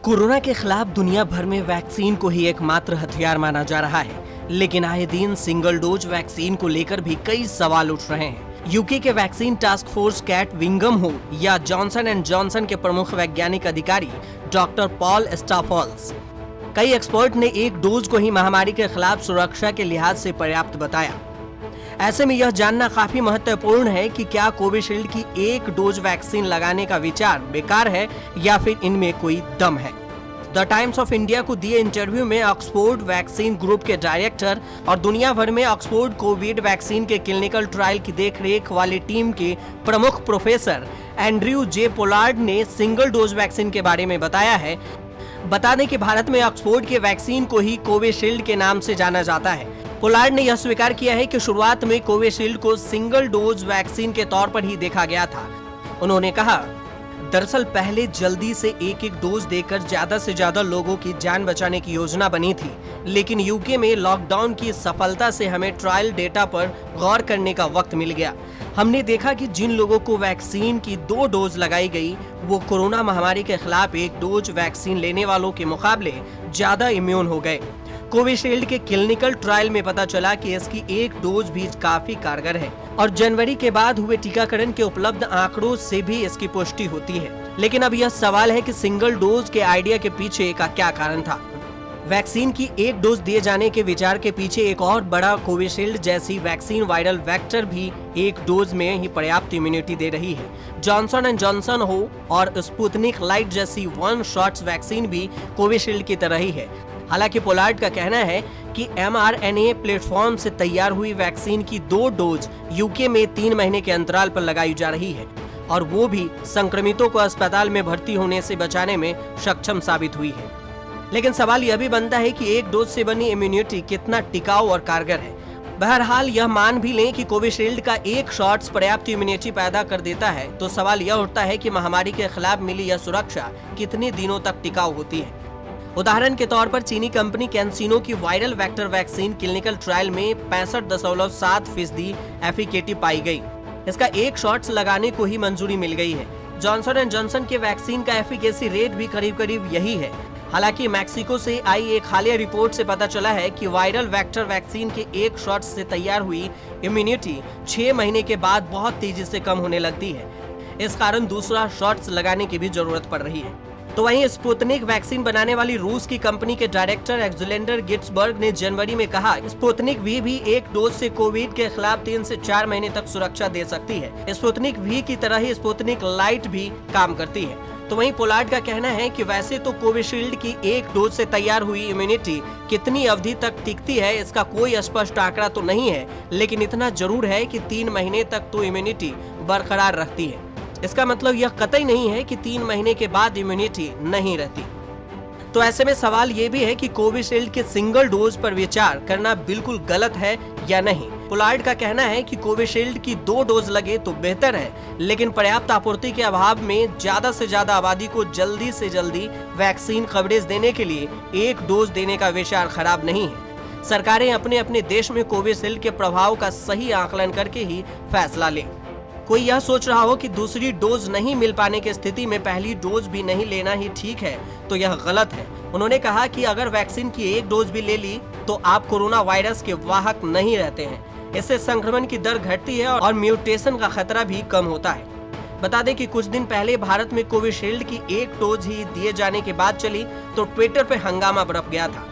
Corona के खिलाफ दुनिया भर में वैक्सीन को ही एकमात्र हथियार माना जा रहा है, लेकिन आए दिन सिंगल डोज वैक्सीन को लेकर भी कई सवाल उठ रहे हैं। यूके के वैक्सीन टास्क फोर्स कैट विंगम हो या जॉनसन एंड जॉनसन के प्रमुख वैज्ञानिक अधिकारी डॉक्टर पॉल स्टाफॉल्स, कई एक्सपर्ट ने एक डोज को ही महामारी के खिलाफ सुरक्षा के लिहाज से पर्याप्त बताया। ऐसे में यह जानना काफी महत्वपूर्ण है कि क्या कोविशील्ड की एक डोज वैक्सीन लगाने का विचार बेकार है या फिर इनमें कोई दम है। द टाइम्स ऑफ इंडिया को दिए इंटरव्यू में ऑक्सफोर्ड वैक्सीन ग्रुप के डायरेक्टर और दुनिया भर में ऑक्सफोर्ड कोविड वैक्सीन के क्लिनिकल ट्रायल की देखरेख वाली टीम के प्रमुख प्रोफेसर एंड्रयू जे पोलार्ड ने सिंगल डोज वैक्सीन के बारे में बताया है। बता दें कि भारत में ऑक्सफोर्ड के वैक्सीन को ही कोविशील्ड के नाम से जाना जाता है। पोलार्ड ने यह स्वीकार किया है कि शुरुआत में कोविशील्ड को सिंगल डोज वैक्सीन के तौर पर ही देखा गया था। उन्होंने कहा, दरअसल पहले जल्दी से एक डोज देकर ज्यादा से ज्यादा लोगों की जान बचाने की योजना बनी थी, लेकिन यूके में लॉकडाउन की सफलता से हमें ट्रायल डेटा पर गौर करने का वक्त मिल गया। हमने देखा कि जिन लोगों को वैक्सीन की 2 डोज लगाई गई वो कोरोना महामारी के खिलाफ एक डोज वैक्सीन लेने वालों के मुकाबले ज्यादा इम्यून हो गए। कोविशील्ड के क्लिनिकल ट्रायल में पता चला कि इसकी एक डोज भी काफी कारगर है और जनवरी के बाद हुए टीकाकरण के उपलब्ध आंकड़ों से भी इसकी पुष्टि होती है। लेकिन अब यह सवाल है कि सिंगल डोज के आइडिया के पीछे का क्या कारण था। वैक्सीन की एक डोज दिए जाने के विचार के पीछे एक और बड़ा कोविशील्ड जैसी वैक्सीन वायरल वेक्टर भी एक डोज में ही पर्याप्त इम्यूनिटी दे रही है। जॉनसन एंड जॉनसन हो और स्पुतनिक लाइट जैसी 1 शॉट्स वैक्सीन भी कोविशील्ड की तरह ही है। हालांकि पोलार्ड का कहना है कि mRNA प्लेटफॉर्म से तैयार हुई वैक्सीन की 2 डोज यूके में 3 महीने के अंतराल पर लगाई जा रही है और वो भी संक्रमितों को अस्पताल में भर्ती होने से बचाने में सक्षम साबित हुई है। लेकिन सवाल यह भी बनता है कि एक डोज से बनी इम्यूनिटी कितना टिकाऊ और कारगर है। बहरहाल यह मान भी लें कि कोविशील्ड का एक शॉट्स पर्याप्त इम्यूनिटी पैदा कर देता है, तो सवाल यह उठता है कि महामारी के खिलाफ मिली यह सुरक्षा कितने दिनों तक टिकाऊ होती है। उदाहरण के तौर पर चीनी कंपनी कैंसिनो की viral vector vaccine clinical trial में 65.7% एफिकेटी पाई गई। इसका एक शॉट्स लगाने को ही मंजूरी मिल गई है। जॉनसन एंड जॉनसन के वैक्सीन का एफिकेसी रेट भी करीब करीब यही है। हालांकि मैक्सिको से आई एक हालिया रिपोर्ट से पता चला है कि वायरल वेक्टर वैक्सीन के एक शॉट से तैयार हुई इम्यूनिटी 6 महीने के बाद बहुत तेजी से कम होने लगती है। इस कारण दूसरा शॉट्स लगाने की भी जरूरत पड़ रही है। तो वहीं स्पुतनिक वैक्सीन बनाने वाली रूस की कंपनी के डायरेक्टर एलेक्जेंडर गिट्सबर्ग ने जनवरी में कहा, स्पुतनिक वी भी एक डोज से कोविड के खिलाफ 3 से 4 महीने तक सुरक्षा दे सकती है। स्पुतनिक वी की तरह ही स्पुतनिक लाइट भी काम करती है। तो वहीं पोलार्ड का कहना है कि वैसे तो कोविशील्ड की एक डोज से तैयार हुई इम्यूनिटी कितनी अवधि तक टिकती है इसका कोई स्पष्ट आंकड़ा तो नहीं है, लेकिन इतना जरूर है कि 3 महीने तक तो इम्यूनिटी बरकरार रहती है। इसका मतलब यह कतई नहीं है कि 3 महीने के बाद इम्यूनिटी नहीं रहती। तो ऐसे में सवाल ये भी है कि कोविशील्ड के सिंगल डोज पर विचार करना बिल्कुल गलत है या नहीं। पोलार्ड का कहना है कि कोविशील्ड की 2 डोज लगे तो बेहतर है, लेकिन पर्याप्त आपूर्ति के अभाव में ज्यादा से ज्यादा आबादी को जल्दी से जल्दी वैक्सीन कवरेज देने के लिए एक डोज देने का विचार खराब नहीं है। सरकारें अपने अपने देश में कोविशील्ड के प्रभाव का सही आकलन करके ही फैसला लें। कोई यह सोच रहा हो कि दूसरी डोज नहीं मिल पाने की स्थिति में पहली डोज भी नहीं लेना ही ठीक है, तो यह गलत है। उन्होंने कहा कि अगर वैक्सीन की एक डोज भी ले ली तो आप कोरोना वायरस के वाहक नहीं रहते हैं। इससे संक्रमण की दर घटती है और म्यूटेशन का खतरा भी कम होता है। बता दें कि कुछ दिन पहले भारत में कोविशील्ड की एक डोज ही दिए जाने के बाद चली तो ट्विटर पे हंगामा बरप गया था।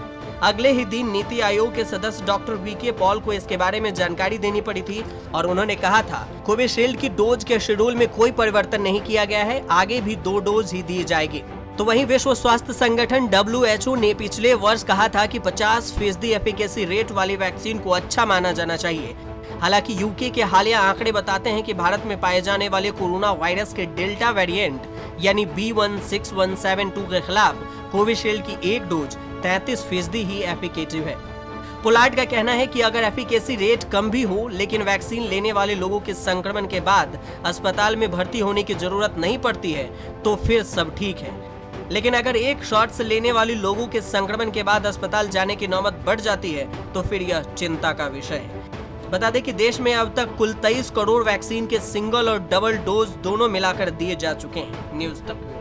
अगले ही दिन नीति आयोग के सदस्य डॉक्टर वीके पॉल को इसके बारे में जानकारी देनी पड़ी थी और उन्होंने कहा था, कोविशील्ड की डोज के शेड्यूल में कोई परिवर्तन नहीं किया गया है, आगे भी 2 डोज ही दी जाएगी। तो वहीं विश्व स्वास्थ्य संगठन WHO ने पिछले वर्ष कहा था कि 50% एफिकेसी रेट वाली वैक्सीन को अच्छा माना जाना चाहिए। हालांकि यूके के हालिया आंकड़े बताते हैं कि भारत में पाए जाने वाले कोरोना वायरस के डेल्टा वेरिएंट यानी B16172 के खिलाफ कोविशील्ड की एक डोज 33% ही एफिकेटिव है। पोलार्ड का कहना है कि अगर एफिकेसी रेट कम भी हो लेकिन वैक्सीन लेने वाले लोगों के संक्रमण के बाद अस्पताल में भर्ती होने की जरूरत नहीं पड़ती है तो फिर सब ठीक है। लेकिन अगर एक शॉट से लेने वाले लोगों के संक्रमण के बाद अस्पताल जाने की नौबत बढ़ जाती है तो फिर यह चिंता का विषय है। बता दें कि देश में अब तक कुल 23 करोड़ वैक्सीन के सिंगल और डबल डोज दोनों मिलाकर दिए जा चुके हैं। न्यूज़ तक।